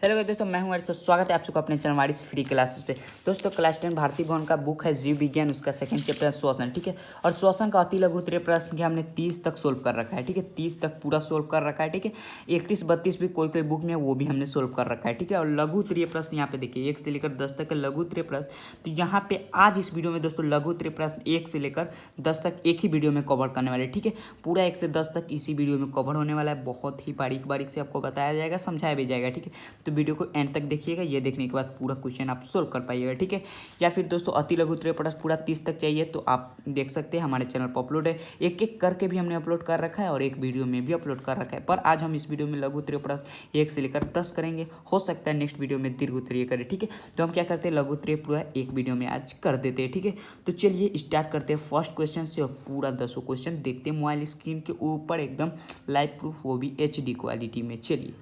Hello दोस्तों, मैं हूं अर्षद। स्वागत है आप सबका अपने चैनल वारिस फ्री क्लासेस पे। दोस्तों क्लास 10 भारतीय भवन का बुक है जीव विज्ञान, उसका सेकंड चैप्टर है श्वसन। ठीक है, और श्वसन का अति लघु उत्तरीय प्रश्न के हमने 30 तक सोल्व कर रखा है। ठीक है, 30 तक पूरा सोल्व कर रखा है। ठीक है, 31 32 भी कोई बुक में वो भी हमने सोल्व कर रखा है। ठीक है, और लघु उत्तरीय प्रश्न यहाँ पे देखिए 1 से लेकर 10 तक के लघु उत्तरीय प्रश्न। तो यहाँ पे आज इस वीडियो में दोस्तों लघु उत्तरीय प्रश्न 1 से लेकर 10 तक एक ही वीडियो में कवर करने वाले। ठीक है, पूरा 1 से 10 तक इसी वीडियो में कवर होने वाला है। बहुत ही बारीक बारीक से आपको बताया जाएगा, समझाया भी जाएगा। ठीक है, तो वीडियो को एंड तक देखिएगा, ये देखने के बाद पूरा क्वेश्चन आप सोल्व कर पाइएगा। ठीक है, या फिर दोस्तों अति लघु उत्तरीय प्रश्न पूरा 30 तक चाहिए तो आप देख सकते हैं हमारे चैनल पर अपलोड है। एक एक करके भी हमने अपलोड कर रखा है और एक वीडियो में भी अपलोड कर रखा है। पर आज हम इस वीडियो में लघु उत्तरीय प्रश्न 1 से लेकर 10 करेंगे। हो सकता है नेक्स्ट वीडियो में दीर्घ उत्तरीय करें। ठीक है, तो हम क्या करते हैं, लघु उत्तरीय पूरा एक वीडियो में आज कर देते हैं। ठीक है, तो चलिए स्टार्ट करते हैं फर्स्ट क्वेश्चन से और पूरा 10 क्वेश्चन देखते हैं मोबाइल स्क्रीन के ऊपर एकदम लाइव प्रूफ, वो भी HD क्वालिटी में। चलिए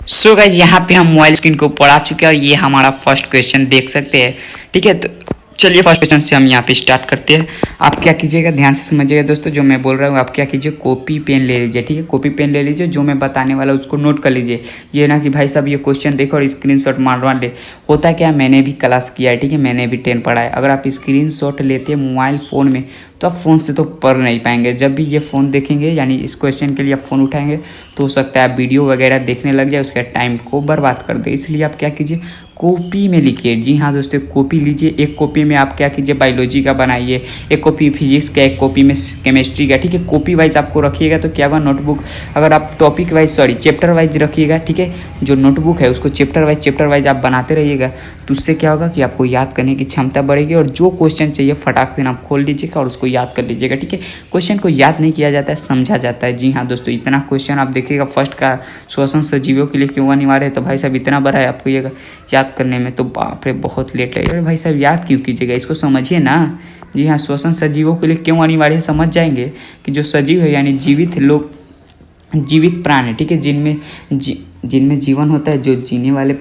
सो गाइस, यहाँ पे हम मोबाइल स्क्रीन को पढ़ा चुके हैं और ये हमारा फर्स्ट क्वेश्चन देख सकते हैं। ठीक है, तो चलिए फर्स्ट क्वेश्चन से हम यहाँ पे स्टार्ट करते हैं। आप क्या कीजिएगा, ध्यान से समझिएगा दोस्तों जो मैं बोल रहा हूँ। आप क्या कीजिए, कॉपी पेन ले लीजिए। ठीक है, कॉपी पेन ले लीजिए, जो मैं बताने वाला उसको नोट कर लीजिए। ये ना कि भाई साहब ये क्वेश्चन देखो और स्क्रीनशॉट मारवा ले। होता क्या, मैंने भी क्लास किया है। ठीक है, मैंने भी 10 पढ़ा है। अगर आप स्क्रीनशॉट लेते हैं मोबाइल फ़ोन में तो आप फ़ोन से तो पढ़ नहीं पाएंगे। जब भी ये फ़ोन देखेंगे यानी इस क्वेश्चन के लिए आप फ़ोन उठाएंगे तो हो सकता है आप वीडियो वगैरह देखने लग जाए, उसके टाइम को बर्बाद कर दे। इसलिए आप क्या कीजिए, कॉपी में लिखिए। जी हाँ दोस्तों, कॉपी लीजिए। एक कॉपी में आप क्या कीजिए, बायोलॉजी का बनाइए, एक कॉपी फिजिक्स का, एक कॉपी में केमिस्ट्री का। ठीक है, कॉपी वाइज आपको रखिएगा तो क्या होगा, नोटबुक अगर आप टॉपिक वाइज चैप्टर वाइज रखिएगा। ठीक है, जो नोटबुक है उसको चैप्टर वाइज आप बनाते रहिएगा तो उससे क्या होगा कि आपको याद करने की क्षमता बढ़ेगी और जो क्वेश्चन चाहिए फटाक से आप खोल लीजिएगा और उसको याद कर लीजिएगा। ठीक है, क्वेश्चन को याद नहीं किया जाता है, समझा जाता है। जी हाँ दोस्तों, इतना क्वेश्चन आप देखिएगा फर्स्ट का, श्वसन सजीवों के लिए क्यों अनिवार्य है, तो भाई साहब इतना बड़ा है, आपको ये याद करने में तो बाप रे बहुत लेट लगेगा। अरे भाई साहब याद क्यों कीजिएगा, इसको समझिए ना। जी हाँ, श्वसन सजीवों के लिए क्यों अनिवार्य है, समझ जाएंगे कि जो सजीव है यानी जीवित लोग, जीवित प्राण है। ठीक है, जिनमें जीवन होता है, जो जीने वाले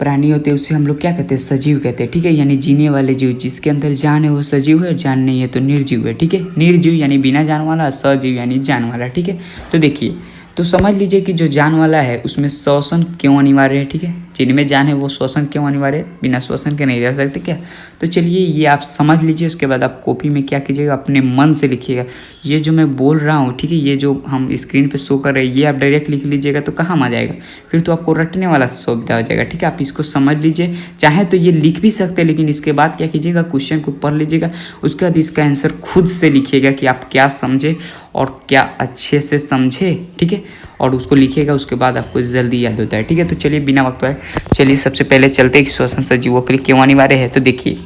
प्राणी होते हैं उसे हम लोग क्या कहते हैं, सजीव कहते हैं। ठीक है, यानी जीने वाले जीव, जिसके अंदर जान है वो सजीव है, जान नहीं है तो निर्जीव है। ठीक है, निर्जीव यानी बिना जान वाला, सजीव यानी जान वाला। ठीक है, तो देखिए, तो समझ लीजिए कि जो जान वाला है उसमें श्वसन क्यों अनिवार्य है। ठीक है, जिनमें जान है वो श्वसन क्यों अनिवार्य है, बिना श्वसन के नहीं रह सकते क्या। तो चलिए ये आप समझ लीजिए। उसके बाद आप कॉपी में क्या कीजिएगा, अपने मन से लिखिएगा। ये जो मैं बोल रहा हूँ, ठीक है, ये जो हम स्क्रीन पे शो कर रहे हैं ये आप डायरेक्ट लिख लीजिएगा तो कहाँ आ जाएगा, फिर तो आपको रटने वाला सुविधा हो जाएगा। ठीक है, आप इसको समझ लीजिए। चाहे तो ये लिख भी सकते हैं, लेकिन इसके बाद क्या कीजिएगा, क्वेश्चन को पढ़ लीजिएगा। उसके बाद इसका आंसर खुद से लिखिएगा कि आप क्या समझे और क्या अच्छे से समझे। ठीक है, और उसको लिखिएगा, उसके बाद आपको जल्दी याद होता है। ठीक है, तो चलिए बिना वक्त पाए चलिए सबसे पहले चलते हैं कि श्वसन सजीवों के लिए क्यों अनिवार्य है। तो देखिए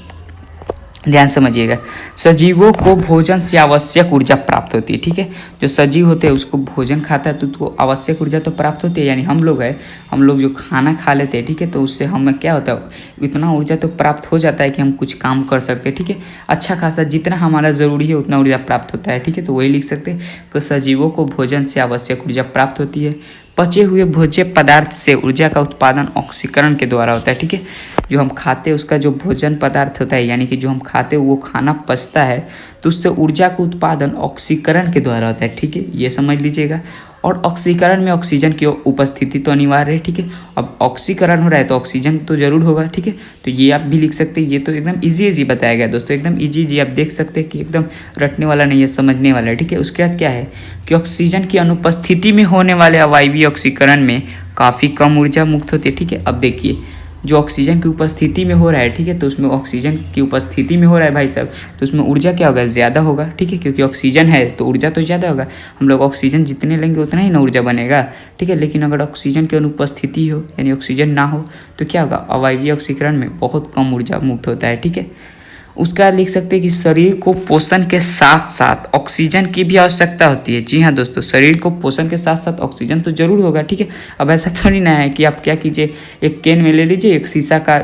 ध्यान समझिएगा, सजीवों को भोजन से आवश्यक ऊर्जा प्राप्त होती है। ठीक है, जो सजीव होते हैं उसको भोजन खाता है तो उसको आवश्यक ऊर्जा तो प्राप्त होती है। यानी हम लोग जो खाना खा लेते हैं, ठीक है, तो उससे हमें क्या होता है, इतना ऊर्जा तो प्राप्त हो जाता है कि हम कुछ काम कर सकते हैं। ठीक है, अच्छा खासा जितना हमारा ज़रूरी है उतना ऊर्जा प्राप्त होता है। ठीक है, तो वही लिख सकते हैं कि सजीवों को भोजन से आवश्यक ऊर्जा प्राप्त होती है। पचे हुए भोज्य पदार्थ से ऊर्जा का उत्पादन ऑक्सीकरण के द्वारा होता है। ठीक है, जो हम खाते हैं उसका जो भोजन पदार्थ होता है यानी कि जो हम खाते हैं वो खाना पचता है तो उससे ऊर्जा का उत्पादन ऑक्सीकरण के द्वारा होता है। ठीक है, ये समझ लीजिएगा। और ऑक्सीकरण में ऑक्सीजन की उपस्थिति तो अनिवार्य है। ठीक है, अब ऑक्सीकरण हो रहा है तो ऑक्सीजन तो जरूर होगा। ठीक है, तो ये आप भी लिख सकते हैं। ये तो एकदम इजी बताया गया दोस्तों, एकदम इजी आप देख सकते हैं कि एकदम रटने वाला नहीं है, समझने वाला है। ठीक है, उसके बाद क्या है कि ऑक्सीजन की अनुपस्थिति में होने वाले अवायवीय ऑक्सीकरण में काफ़ी कम ऊर्जा मुक्त होती है। ठीक है, अब देखिए जो ऑक्सीजन की उपस्थिति में हो रहा है, ठीक है, तो उसमें ऑक्सीजन की उपस्थिति में हो रहा है भाई साहब, तो उसमें ऊर्जा क्या होगा, ज़्यादा होगा। ठीक है, क्योंकि ऑक्सीजन है तो ऊर्जा तो ज़्यादा होगा। हम लोग ऑक्सीजन जितने लेंगे उतना ही ना ऊर्जा बनेगा। ठीक है, लेकिन अगर ऑक्सीजन की अनुपस्थिति हो यानी ऑक्सीजन ना हो तो क्या होगा, अवायवीय ऑक्सीकरण में बहुत कम ऊर्जा मुक्त होता है। ठीक है, उसका लिख सकते हैं कि शरीर को पोषण के साथ साथ ऑक्सीजन की भी आवश्यकता होती है। जी हाँ दोस्तों, शरीर को पोषण के साथ साथ ऑक्सीजन तो जरूर होगा। ठीक है, अब ऐसा थोड़ी ना है कि आप क्या कीजिए, एक कैन में ले लीजिए, एक शीशा का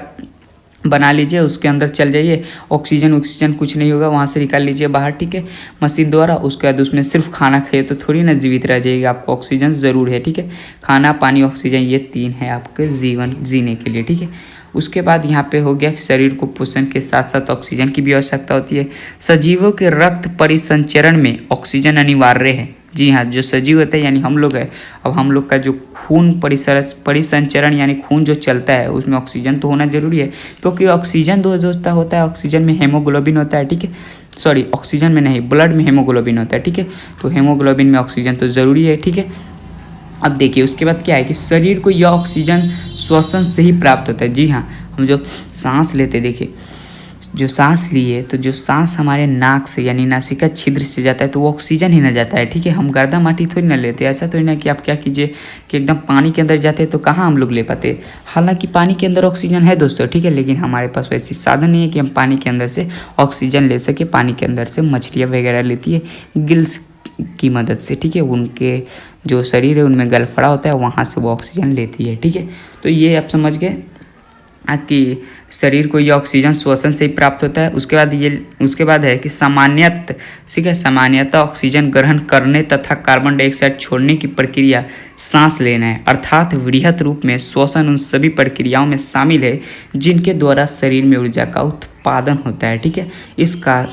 बना लीजिए, उसके अंदर चल जाइए, ऑक्सीजन कुछ नहीं होगा, वहाँ से निकाल लीजिए बाहर। ठीक है, मशीन द्वारा। उसके बाद उसमें सिर्फ खाना खाइए तो थोड़ी ना जीवित रह जाएगी, आपको ऑक्सीजन ज़रूर है। ठीक है, खाना पानी ऑक्सीजन ये 3 है आपके जीवन जीने के लिए। ठीक है, उसके बाद यहाँ पे हो गया कि शरीर को पोषण के साथ साथ ऑक्सीजन की भी आवश्यकता होती है। सजीवों के रक्त परिसंचरण में ऑक्सीजन अनिवार्य है। जी हाँ, जो सजीव होता है यानी हम लोग है, अब हम लोग का जो खून परिसंचरण यानी खून जो चलता है उसमें ऑक्सीजन तो होना जरूरी है, क्योंकि ऑक्सीजन दो दोस्त होता है, ऑक्सीजन में हेमोग्लोबिन होता है, ठीक है, सॉरी ऑक्सीजन में नहीं, ब्लड में हेमोग्लोबिन होता है, ठीक है, तो हेमोग्लोबिन में ऑक्सीजन तो ज़रूरी है, ठीक है। अब देखिए उसके बाद क्या है कि शरीर को यह ऑक्सीजन श्वसन से ही प्राप्त होता है। जी हाँ, हम जो सांस लेते देखिए, जो सांस लिए तो जो सांस हमारे नाक से यानी नासिका छिद्र से जाता है तो वो ऑक्सीजन ही ना जाता है, ठीक है। हम गर्दा माटी थोड़ी ना लेते, ऐसा थोड़ी ना कि आप क्या कीजिए कि एकदम पानी के अंदर जाते हैं तो कहाँ हम लोग ले पाते। हालांकि पानी के अंदर ऑक्सीजन है दोस्तों, ठीक है, लेकिन हमारे पास वैसी साधन नहीं है कि हम पानी के अंदर से ऑक्सीजन ले सके। पानी के अंदर से मछलियाँ वगैरह लेती है गिल्स की मदद से, ठीक है, उनके जो शरीर है उनमें गलफड़ा होता है, वहाँ से वो ऑक्सीजन लेती है, ठीक है। तो ये आप समझ गए कि शरीर को ये ऑक्सीजन श्वसन से ही प्राप्त होता है। उसके बाद है कि सामान्यतः, ठीक है, सामान्यतः ऑक्सीजन ग्रहण करने तथा कार्बन डाइऑक्साइड छोड़ने की प्रक्रिया सांस लेना है, अर्थात वृहत रूप में श्वसन उन सभी प्रक्रियाओं में शामिल है जिनके द्वारा शरीर में ऊर्जा का उत्पादन होता है, ठीक है।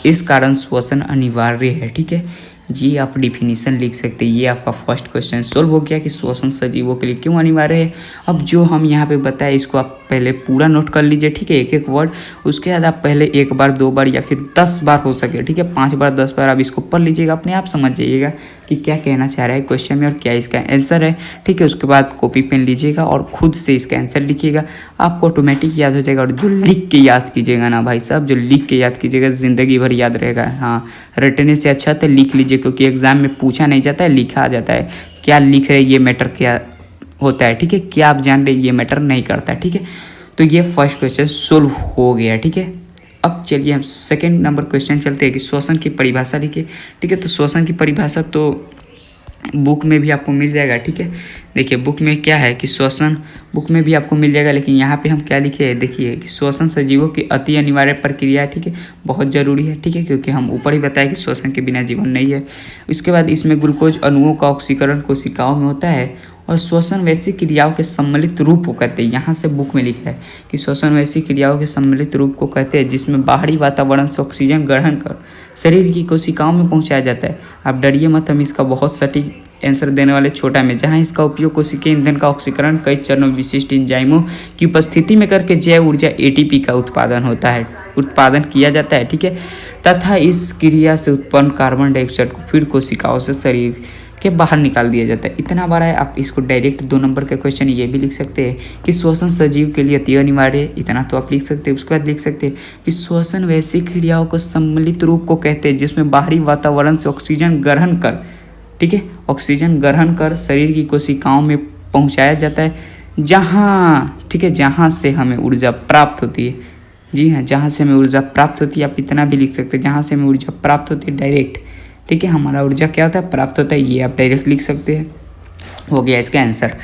इस कारण श्वसन अनिवार्य है, ठीक है। ये आप डिफिनीशन लिख सकते हैं। ये आपका फर्स्ट क्वेश्चन सोल्व हो गया कि श्वसन सजीवों के लिए क्यों अनिवार्य है। अब जो हम यहाँ पे बताए इसको आप पहले पूरा नोट कर लीजिए, ठीक है, एक एक वर्ड। उसके बाद आप पहले 1 बार 2 बार या फिर 10 बार हो सके, ठीक है, 5 बार 10 बार आप इसको पढ़ लीजिएगा, अपने आप समझ जाइएगा कि क्या कहना चाह रहा है क्वेश्चन में और क्या इसका आंसर है, ठीक है। उसके बाद कॉपी पेन लीजिएगा और खुद से इसका आंसर लिखिएगा, आपको ऑटोमेटिक याद हो जाएगा। और जो लिख के याद कीजिएगा ना भाई साहब, जो लिख के याद कीजिएगा ज़िंदगी भर याद रहेगा। हाँ, रटने से अच्छा तो लिख लीजिए, क्योंकि एग्जाम में पूछा नहीं जाता है, लिखा जाता है। क्या लिख रहे ये मैटर क्या होता है, ठीक है, क्या आप जान रहे ये मैटर नहीं करता, ठीक है। तो ये फर्स्ट क्वेश्चन सोल्व हो गया, ठीक है। अब चलिए हम सेकंड नंबर क्वेश्चन चलते हैं कि श्वसन की परिभाषा लिखिए, ठीक है। तो श्वसन की परिभाषा तो बुक में भी आपको मिल जाएगा, ठीक है। देखिए बुक में क्या है कि श्वसन बुक में भी आपको मिल जाएगा, लेकिन यहाँ पे हम क्या लिखे हैं, देखिए कि श्वसन सजीवों की अति अनिवार्य प्रक्रिया है, ठीक है, बहुत ज़रूरी है, ठीक है, क्योंकि हम ऊपर ही बताया कि श्वसन के बिना जीवन नहीं है। उसके बाद इसमें ग्लूकोज अणुओं का ऑक्सीकरण कोशिकाओं में होता है और श्वसन वैसी क्रियाओं के सम्मिलित रूप को कहते हैं। यहाँ से बुक में लिखा है कि श्वसन वैसी क्रियाओं के सम्मिलित रूप को कहते हैं जिसमें बाहरी वातावरण से ऑक्सीजन ग्रहण कर शरीर की कोशिकाओं में पहुँचाया जाता है। आप डरिए मत, हम इसका बहुत सटीक आंसर देने वाले छोटा में, जहाँ इसका उपयोग कोशिकीय ईंधन का ऑक्सीकरण कई चरणों विशिष्ट एंजाइमों की उपस्थिति में करके जैव ऊर्जा एटीपी का उत्पादन किया जाता है, ठीक है, तथा इस क्रिया से उत्पन्न कार्बन डाइऑक्साइड को फिर कोशिकाओं से शरीर के बाहर निकाल दिया जाता है। इतना बड़ा है, आप इसको डायरेक्ट 2 नंबर का क्वेश्चन ये भी लिख सकते हैं कि श्वसन सजीव के लिए अति अनिवार्य है, इतना तो आप लिख सकते हैं। उसके बाद लिख सकते हैं कि श्वसन वैसी क्रियाओं को सम्मिलित रूप को कहते हैं जिसमें बाहरी वातावरण से ऑक्सीजन ग्रहण कर, ठीक है, ऑक्सीजन ग्रहण कर शरीर की कोशिकाओं में पहुंचाया जाता है, जहाँ, ठीक है, जहाँ से हमें ऊर्जा प्राप्त होती है। जी हाँ, जहाँ से हमें ऊर्जा प्राप्त होती है, आप इतना भी लिख सकते हैं, जहाँ से हमें ऊर्जा प्राप्त होती है डायरेक्ट, ठीक है, हमारा ऊर्जा क्या होता है, प्राप्त होता है, ये आप डायरेक्ट लिख सकते हैं। हो गया इसका आंसर,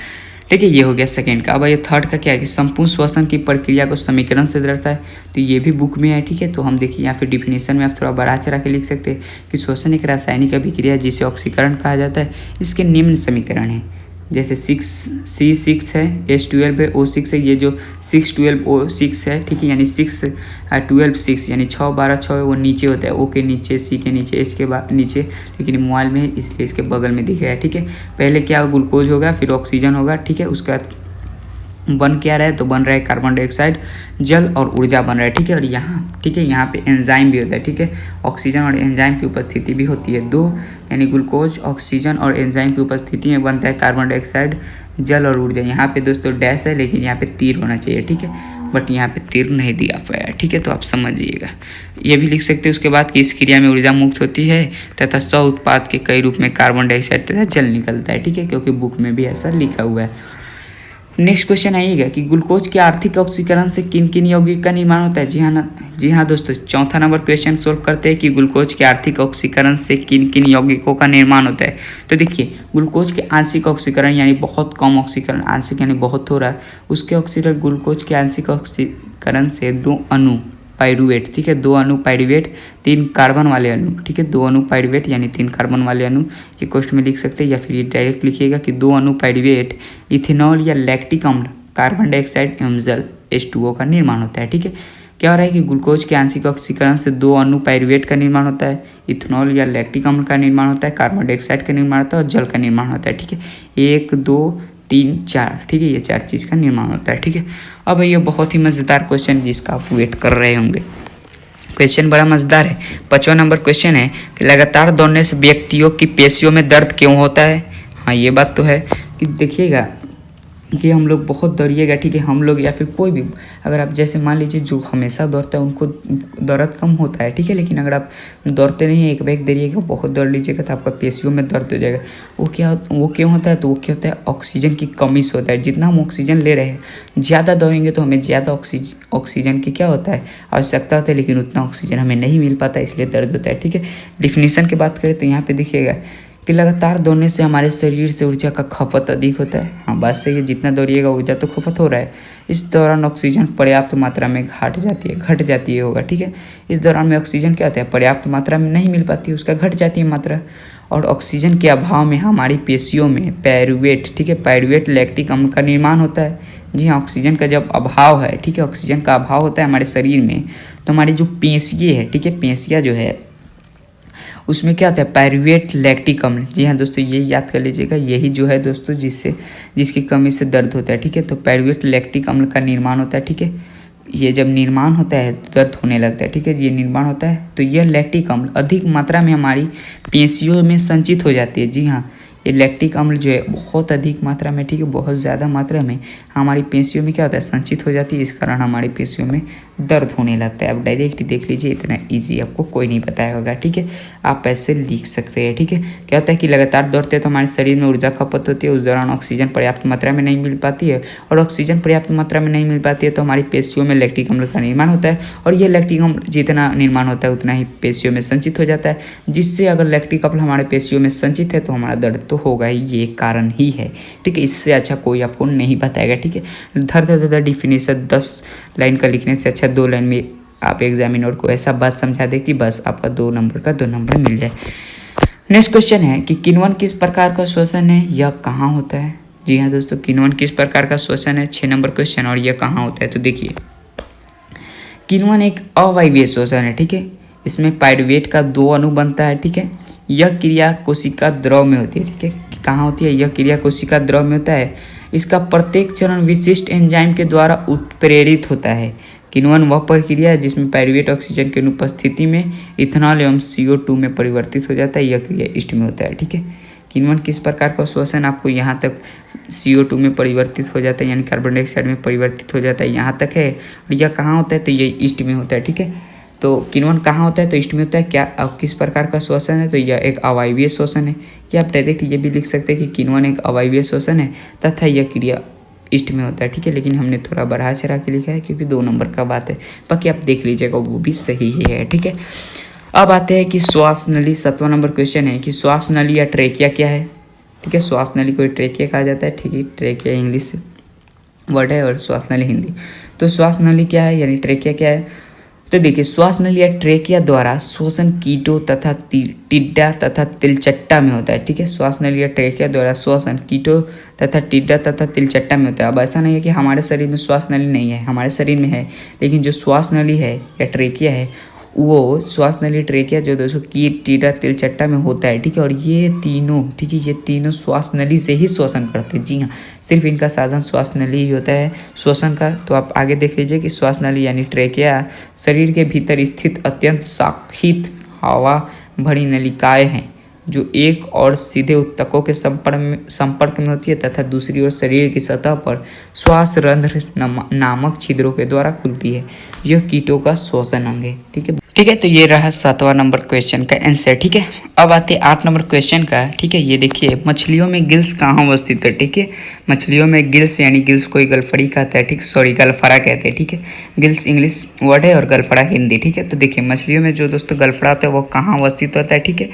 ठीक है, ये हो गया सेकंड का। अब ये थर्ड का क्या है कि संपूर्ण श्वसन की प्रक्रिया को समीकरण से दर्शाता है, तो ये भी बुक में है, ठीक है। तो हम देखिए यहाँ पे डिफिनीशन में आप थोड़ा बढ़ा चढ़ा के लिख सकते हैं कि श्वसन एक रासायनिक अभिक्रिया है जिसे ऑक्सीकरण कहा जाता है। इसके निम्न समीकरण है, जैसे 6C6 है, H12 है, O6 है, ये जो 612O6 है, ठीक है, यानी 612 यानी 6 12 6 है, वो नीचे होता है, O के नीचे, C के नीचे, H के नीचे, लेकिन मोबाइल में इसलिए इसके बगल में दिख रहा है, ठीक है। पहले क्या ग्लूकोज होगा, फिर ऑक्सीजन होगा, ठीक है। उसके बाद बन क्या रहा है, तो बन रहा है कार्बन डाइऑक्साइड, जल और ऊर्जा बन रहा है, ठीक है। और यहाँ, ठीक है, यहाँ पे एंजाइम भी होता है, ठीक है, ऑक्सीजन और एंजाइम की उपस्थिति भी होती है। 2 यानी ग्लूकोज, ऑक्सीजन और एंजाइम की उपस्थिति में बनता है कार्बन डाइऑक्साइड, जल और ऊर्जा। यहाँ पे दोस्तों डैश है, लेकिन यहाँ पे तीर होना चाहिए, ठीक है, बट यहाँ पे तीर नहीं दिया पाया, ठीक है, तो आप समझिएगा। ये भी लिख सकते हैं उसके बाद कि इस क्रिया में ऊर्जा मुक्त होती है तथा सह उत्पाद के कई रूप में कार्बन डाइऑक्साइड तथा जल निकलता है, ठीक है, क्योंकि बुक में भी ऐसा लिखा हुआ है। नेक्स्ट क्वेश्चन आइएगा कि ग्लूकोज के आर्थिक ऑक्सीकरण से किन किन यौगिक का निर्माण होता है। जी हाँ दोस्तों, चौथा नंबर क्वेश्चन सोल्व करते हैं कि ग्लूकोज के आर्थिक ऑक्सीकरण से किन किन यौगिकों का निर्माण होता है। तो देखिए ग्लूकोज के आंशिक ऑक्सीकरण यानी बहुत कम ऑक्सीकरण, आंशिक यानी बहुत हो रहा है, उसके ऑक्सीकरण ग्लूकोज के आंशिक ऑक्सीकरण से 2 अणु पाइरुवेट, ठीक है, 2 अणु पाइरुवेट 3 कार्बन वाले अणु, ठीक है, 2 अणु पाइरुवेट यानी 3 कार्बन वाले अणु, ये क्वेश्चन में लिख सकते हैं, या फिर ये डायरेक्ट लिखिएगा कि 2 अणु पाइरुवेट इथेनॉल या लैक्टिक अम्ल, कार्बन डाइऑक्साइड एवं जल H2O का निर्माण होता है, ठीक है। क्या हो रहा है कि ग्लूकोज के आंशिक ऑक्सीकरण से 2 अणु पाइरूवेट का निर्माण होता है, इथेनॉल या लैक्टिक अम्ल का निर्माण होता है, कार्बन डाइऑक्साइड का निर्माण होता है और जल का निर्माण होता है। ठीक है, 1 2 3 4, ठीक है, ये 4 चीज़ का निर्माण होता है। ठीक है, अब ये बहुत ही मज़ेदार क्वेश्चन जिसका आप वेट कर रहे होंगे। क्वेश्चन बड़ा मज़ेदार है। 5वां नंबर क्वेश्चन है कि लगातार दौड़ने से व्यक्तियों की पेशियों में दर्द क्यों होता है। हाँ, ये बात तो है कि देखिएगा कि हम लोग बहुत दौड़िएगा, ठीक है, हम लोग या फिर कोई भी, अगर आप जैसे मान लीजिए जो हमेशा दौड़ता है उनको दर्द कम होता है, ठीक है, लेकिन अगर आप दौड़ते नहीं हैं, एक बैग दौड़िएगा, बहुत दौड़ लीजिएगा तो आपका पेशियों में दर्द हो जाएगा। वो क्यों होता है, तो वो क्या होता है, ऑक्सीजन की कमी से होता है। जितना हम ऑक्सीजन ले रहे हैं, ज़्यादा दौड़ेंगे तो हमें ज़्यादा ऑक्सीजन की क्या होता है, आवश्यकता होता है, लेकिन उतना ऑक्सीजन हमें नहीं मिल पाता, इसलिए दर्द होता है। ठीक है, डिफिनीसन की बात करें तो यहाँ पे देखिएगा कि लगातार दौड़ने से हमारे शरीर से ऊर्जा का खपत अधिक होता है। हाँ, बात सही है, जितना दौड़िएगा ऊर्जा तो खपत हो रहा है। इस दौरान ऑक्सीजन पर्याप्त मात्रा में घट जाती है होगा। ठीक है, इस दौरान में ऑक्सीजन क्या होता है, पर्याप्त मात्रा में नहीं मिल पाती, उसका घट जाती है मात्रा। और ऑक्सीजन के अभाव में हमारी पेशियों में पाइरूवेट, ठीक है, पाइरूवेट लैक्टिक अम्ल का निर्माण होता है। जी हाँ, ऑक्सीजन का जब अभाव है, ठीक है, ऑक्सीजन का अभाव होता है हमारे शरीर में, तो हमारी जो पेशियाँ है, ठीक है, पेशियाँ जो है उसमें क्या होता है, पाइरूवेट लैक्टिक अम्ल। जी हाँ दोस्तों, ये याद कर लीजिएगा, यही जो है दोस्तों जिसकी कमी से दर्द होता है। ठीक है, तो पाइरूवेट लैक्टिक अम्ल का निर्माण होता है। ठीक है, ये जब निर्माण होता है तो दर्द होने लगता है। ठीक है, ये निर्माण होता है तो यह लैक्टिक अम्ल अधिक मात्रा में हमारी पेशियों में संचित हो जाती है। जी हाँ, ये लैक्टिक अम्ल जो है बहुत अधिक मात्रा में, ठीक है, बहुत ज़्यादा मात्रा में हमारी पेशियों में क्या होता है, संचित हो जाती है। इस कारण हमारी पेशियों में दर्द होने लगता है। आप डायरेक्ट देख लीजिए, इतना इजी आपको कोई नहीं बताया होगा। ठीक है, आप ऐसे लिख सकते हैं। ठीक है, क्या होता है कि लगातार दौड़ते हैं तो हमारे शरीर में ऊर्जा खपत होती है, उस दौरान ऑक्सीजन पर्याप्त मात्रा में नहीं मिल पाती है, और ऑक्सीजन पर्याप्त मात्रा में नहीं मिल पाती है तो हमारी पेशियों में लैक्टिक अम्ल का निर्माण होता है, और ये लैक्टिक अम्ल जितना निर्माण होता है उतना ही पेशियों में संचित हो जाता है, जिससे अगर लैक्टिक अम्ल हमारे पेशियों में संचित है तो हमारा दर्द तो होगा ही, ये कारण ही है। ठीक है, इससे अच्छा कोई आपको नहीं बताएगा। ठीक है, धर डिफिनेशन 10 लाइन का लिखने से अच्छा 2 लाइन में आप एग्जामिनर को ऐसा बात समझा दे कि बस आपका 2 नंबर का 2 नंबर मिल जाए। नेक्स्ट क्वेश्चन है कि किण्वन किस प्रकार का श्वसन है, यह कहाँ होता है। जी हाँ दोस्तों, किण्वन किस प्रकार का श्वसन है, 6 नंबर क्वेश्चन, और यह कहाँ होता है। तो देखिए, किण्वन एक अवायवीय श्वसन है। ठीक है, इसमें पाइरूवेट का 2 अणु बनता है। ठीक है, यह क्रिया कोशिका द्रव में होती है। ठीक है, कहाँ होती है, यह क्रिया कोशिका द्रव में होता है। इसका प्रत्येक चरण विशिष्ट एंजाइम के द्वारा उत्प्रेरित होता है। किण्वन वह प्रक्रिया है जिसमें पाइरूवेट ऑक्सीजन की अनुपस्थिति में इथेनॉल एवं CO2 में परिवर्तित हो जाता है। यह क्रिया ईस्ट में होता है। ठीक है, किण्वन किस प्रकार का श्वसन, आपको यहाँ तक CO2 में परिवर्तित हो जाता है, यानी कार्बन डाइऑक्साइड में परिवर्तित हो जाता है, यहाँ तक है। और यह कहाँ होता है, तो ये ईस्ट में होता है। ठीक है, तो किण्वन कहाँ होता है, तो ईस्ट में होता है। क्या किस प्रकार का श्वसन है, तो यह एक अवायवीय श्वसन है। या आप डायरेक्ट ये भी लिख सकते हैं कि किण्वन एक अवायवीय श्वसन है तथा यह क्रिया ईस्ट में होता है। ठीक है, लेकिन हमने थोड़ा बढ़ा चढ़ा के लिखा है क्योंकि 2 नंबर का बात है, बाकी आप देख लीजिएगा वो भी सही ही है। ठीक है, अब आते हैं कि श्वास नली। 7वां नंबर क्वेश्चन है कि श्वास नली या ट्रेकिया क्या है। ठीक है, श्वास नली को ट्रेकिया कहा जाता है। ठीक है, ट्रेकिया इंग्लिश वर्ड है और श्वास नली हिंदी। तो श्वास नली क्या है, यानी ट्रेकिया क्या है। तो देखिए, श्वास नली या ट्रेकिया द्वारा श्वसन कीटों तथा टिड्डा तथा तिलचट्टा में होता है। ठीक है, श्वास नली या ट्रेकिया द्वारा श्वसन कीटों तथा टिड्डा तथा तिलचट्टा में होता है। अब ऐसा नहीं है कि हमारे शरीर में श्वास नली नहीं है, हमारे शरीर में है, लेकिन जो श्वास नली है या ट्रेकिया है वो श्वास नली ट्रेकिया जो दोस्तों कीट टिड्डा तिलचट्टा में होता है। ठीक है, और ये तीनों, ठीक है, ये तीनों श्वास नली से ही श्वसन करते हैं। जी हाँ, सिर्फ इनका साधन श्वास नली ही होता है श्वसन का। तो आप आगे देख लीजिए कि श्वास नली यानी ट्रेकिया शरीर के भीतर स्थित अत्यंत शाखित हवा भरी नलिकाएं हैं जो एक और सीधे उत्तकों के संपर्क में होती है तथा दूसरी ओर शरीर की सतह पर श्वास रंध्र नामक छिद्रों के द्वारा खुलती है। यह कीटों का श्वसन अंग है। ठीक है, तो ये रहा 7वां नंबर क्वेश्चन का आंसर। ठीक है, अब आते 8 नंबर क्वेश्चन का। ठीक है, ये देखिए, मछलियों में गिल्स कहाँ अवस्थित है। ठीक है, मछलियों में गिल्स यानी गिल्स कोई गलफड़ी कहता है। ठीक, सॉरी गलफड़ा कहते हैं। ठीक है, गिल्स इंग्लिश वर्ड है और गलफड़ा हिंदी। ठीक है, तो देखिए, मछलियों में जो दोस्तों गलफड़ा होता है वो कहाँ अवस्थित होता है। ठीक है,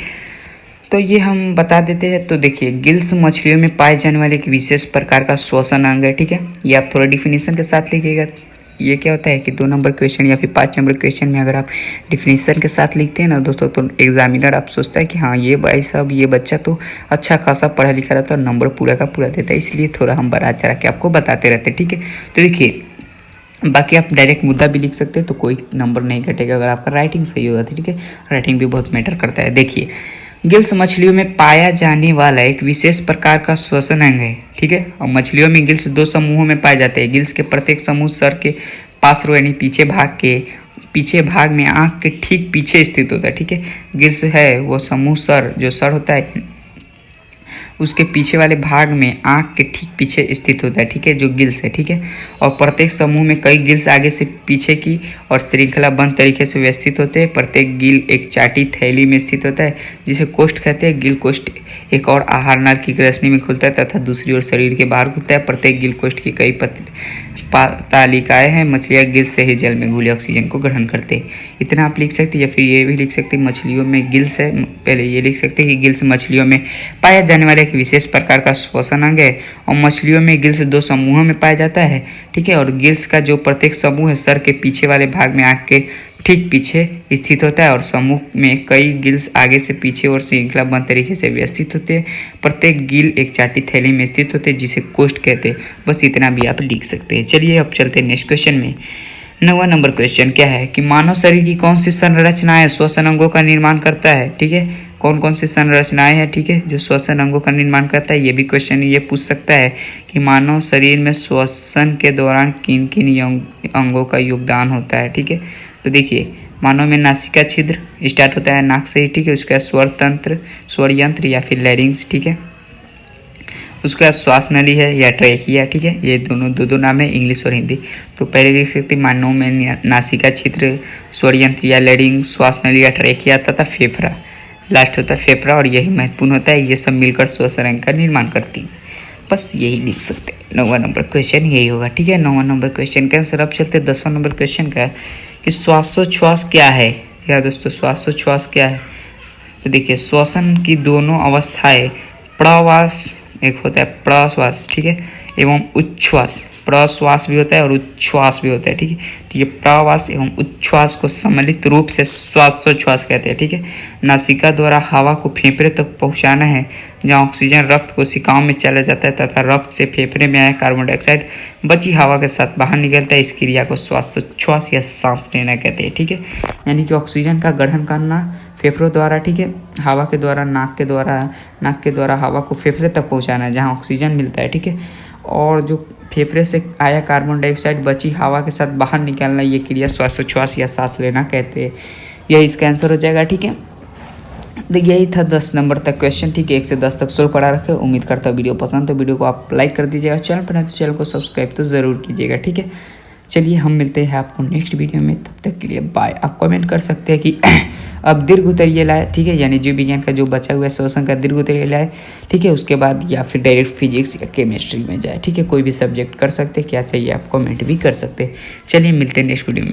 तो ये हम बता देते हैं। तो देखिए, गिल्स मछलियों में पाए जाने वाले एक विशेष प्रकार का श्वसन अंग है। ठीक है, ये आप थोड़ा डिफिनीशन के साथ लिखिएगा। ये क्या होता है कि 2 नंबर क्वेश्चन या फिर 5 नंबर क्वेश्चन में अगर आप डिफिनीशन के साथ लिखते हैं ना दोस्तों, तो एग्जामिनर आप सोचता है कि हाँ ये भाई साहब, ये बच्चा तो अच्छा खासा पढ़ा लिखा रहता है और नंबर पूरा का पूरा देता है, इसलिए थोड़ा हम बढ़ा चढ़ा के आपको बताते रहते हैं। ठीक है, तो देखिए, बाकी आप डायरेक्ट मुद्दा भी लिख सकते हैं तो कोई नंबर नहीं कटेगा अगर आपका राइटिंग सही होगा तो, ठीक है। राइटिंग भी बहुत मैटर करता है। देखिए, गिल्स मछलियों में पाया जाने वाला एक विशेष प्रकार का श्वसन अंग है, ठीक है। और मछलियों में गिल्स दो समूहों में पाए जाते हैं। गिल्स के प्रत्येक समूह सर के पार्श्व यानी पीछे भाग में आंख के ठीक पीछे स्थित होता है, ठीक है। गिल्स है वो समूह सर, जो सर होता है उसके पीछे वाले भाग में आंख के ठीक पीछे स्थित होता है, ठीक है, जो गिल्स है, ठीक है। और प्रत्येक समूह में कई गिल्स आगे से पीछे की और श्रृंखलाबद्ध तरीके से व्यवस्थित होते हैं। प्रत्येक गिल एक चाटी थैली में स्थित होता है जिसे कोष्ठ कहते हैं। गिल कोष्ठ एक और आहार नाल की ग्रसनी में खुलता है तथा दूसरी ओर शरीर के बाहर खुलता है। प्रत्येक गिल कोष्ठ की कई तालिकाएं हैं। मछलियाँ गिल्स से ही जल में घुले ऑक्सीजन को ग्रहण करते हैं। इतना आप लिख सकते हैं, या फिर ये भी लिख सकते हैं मछलियों में गिल्स है। पहले ये लिख सकते हैं कि गिल्स मछलियों में पाया जाने वाला एक विशेष प्रकार का श्वसन अंग है और मछलियों में गिल्स दो समूहों में पाया जाता है, ठीक है। और गिल्स का जो प्रत्येक समूह है सर के पीछे वाले भाग में आंख के ठीक पीछे स्थित होता है और समूह में कई गिल्स आगे से पीछे और श्रृंखलाबद्ध तरीके से व्यवस्थित होते हैं। प्रत्येक गिल एक चाटी थैली में स्थित होते हैं जिसे कोष्ठ कहते हैं। बस इतना भी आप लिख सकते हैं। चलिए अब चलते हैं नेक्स्ट क्वेश्चन में। 9वां नंबर क्वेश्चन क्या है कि मानव शरीर की कौन सी संरचनाएं श्वसन अंगों का निर्माण करता है, ठीक है। कौन कौन सी संरचनाएं हैं, ठीक है, जो श्वसन अंगों का निर्माण करता है। ये भी क्वेश्चन ये पूछ सकता है कि मानव शरीर में श्वसन के दौरान किन किन अंगों का योगदान होता है, ठीक है। तो देखिए, मानव में नासिका छिद्र स्टार्ट होता है नाक से ही, ठीक है। उसका स्वर यंत्र या फिर लैरिंग्स, ठीक है। उसका श्वास नली है या ट्रैकिया, ठीक है। ये दो नाम है, इंग्लिश और हिंदी। तो पहले लिख सकते मानव में नासिका छिद्र, स्वर यंत्र या लैरिंग, श्वास नली या ट्रैकिया तथा फेफड़ा। लास्ट होता है फेफड़ा और यही महत्वपूर्ण होता है। ये सब मिलकर श्वसन अंग का निर्माण करती है। बस यही लिख सकते हैं। 9वां नंबर क्वेश्चन यही होगा, ठीक है। 9वां नंबर क्वेश्चन का आंसर। अब चलते 10वां नंबर क्वेश्चन का कि श्वासोच्छ्वास क्या है। या दोस्तों, श्वासोच्छ्वास क्या है। तो देखिए, श्वसन की दोनों अवस्थाएं प्रवास, एक होता है प्रश्वास, ठीक है, एवं उच्छ्वास। प्रश्वास भी होता है और उच्छ्वास भी होता है, ठीक है। तो ये प्रवास एवं उच्छ्वास को सम्मिलित रूप से श्वासोच्छ्वास कहते हैं, ठीक है। नासिका द्वारा हवा को फेफड़े तक पहुंचाना है जहां ऑक्सीजन रक्त कोशिकाओं में चला जाता है तथा रक्त से फेफड़े में आया कार्बन डाइऑक्साइड बची हवा के साथ बाहर निकलता है। इस क्रिया को श्वासोच्छ्वास या सांस लेना कहते हैं, ठीक है। यानी कि ऑक्सीजन का ग्रहण करना फेफड़ों द्वारा, ठीक है, हवा के द्वारा, नाक के द्वारा हवा को फेफड़े तक पहुंचाना है जहां ऑक्सीजन मिलता है, ठीक है। और जो फेफड़े से आया कार्बन डाइऑक्साइड बची हवा के साथ बाहर निकालना, ये क्रिया श्वासोच्छ्वास या सांस लेना कहते हैं। यही इसका आंसर हो जाएगा, ठीक है। तो यही था 10 नंबर तक क्वेश्चन, ठीक है। 1 से 10 तक सोल्व पढ़ा रखे। उम्मीद करता हूँ वीडियो पसंद तो वीडियो को आप लाइक कर दीजिएगा। चैनल पर नहीं तो चैनल को सब्सक्राइब तो ज़रूर कीजिएगा, ठीक है। चलिए हम मिलते हैं आपको नेक्स्ट वीडियो में, तब तक के लिए बाय। आप कमेंट कर सकते हैं कि अब दीर्घ उत्तरीय लाए, ठीक है, यानी जीव विज्ञान का जो बचा हुआ है श्वसन का दीर्घ उत्तरीय लाए, ठीक है। उसके बाद या फिर डायरेक्ट फिजिक्स या केमिस्ट्री में जाए, ठीक है। कोई भी सब्जेक्ट कर सकते हैं, क्या चाहिए आप कमेंट भी कर सकते हैं। चलिए मिलते हैं नेक्स्ट वीडियो में।